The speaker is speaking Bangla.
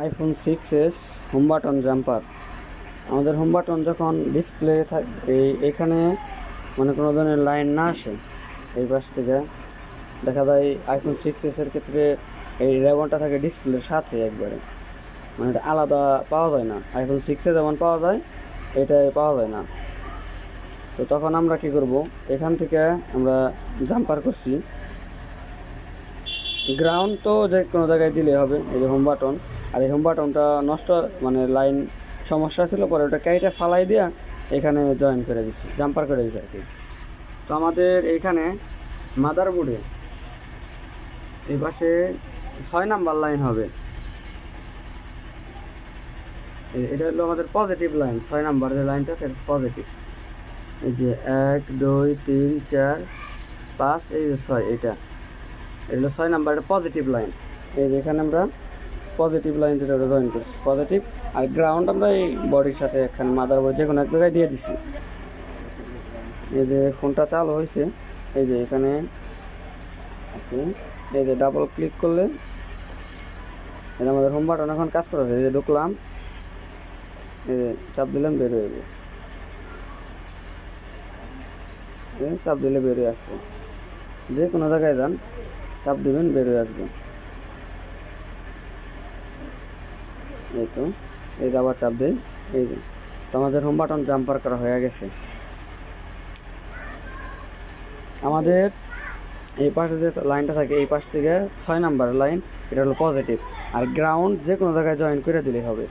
IPhone 6s home button jumper. আমাদের হোম বাটন যখন ডিসপ্লে থাকে এখানে মানে কোনো ধরনের লাইন না আসে, এই পাশ থেকে দেখা যায় আইফোন 6s এর ক্ষেত্রে এই রেবনটা থাকে ডিসপ্লের সাথে একবারে, মানে এটা আলাদা পাওয়া যায় না। আইফোন 6-এ যেমন পাওয়া যায় এটাই পাওয়া যায় না। তো তখন আমরা কি করব, এখান থেকে আমরা জাম্পার করছি। গ্রাউন্ড তো যে কোনো জায়গায় দিলে হবে, এই যে হোম বাটন। আর এই হোম বাটনটা নষ্ট মানে লাইন সমস্যা ছিল, পরে ওটা কেটে ফালাই দিয়া এখানে জয়েন করে দিচ্ছি, জাম্পার করে দিচ্ছি আর কি। তো আমাদের এইখানে মাদারবোর্ডে এই পাশে 6 নাম্বার লাইন হবে, এটা হলো আমাদের পজিটিভ লাইন। 6 নাম্বার যে লাইনটা সেটা পজিটিভ। এই যে 1 2 3 4 5 এই যে 6, এটা হলো 6 নাম্বার, এটা পজিটিভ লাইন। এই যে এখানে আমরা পজিটিভ লাইন যেটা ওটা জয়েন করছি পজিটিভ। আর গ্রাউন্ড আমরা এই বডির সাথে এখানে মাদারবোর্ড যে কোনো এক জায়গায় দিয়ে দিছি। এই যে ফোনটা চালু হয়েছে, এই যে এখানে এই যে ডাবল ক্লিক করলে এটা আমাদের হোম বাটন এখন কাজ করে। এই যে ঢুকলাম, এই যে চাপ দিলাম বের হয়ে যাবে, চাপ দিলে বের হয়ে আসবে। যে কোনো জায়গায় যান চাপ দিবেন বের হয়ে আসবে। এই তো এই যে আবার চাপ দেয়, এই যে তো আমাদের হোম বাটন জাম্পার করা হয়ে গেছে। আমাদের এই পাশে যে লাইনটা থাকে এই পাশ থেকে 6 নাম্বার লাইন, এটা হলো পজিটিভ। আর গ্রাউন্ড যে কোনো জায়গায় জয়েন করে দিলে হবে।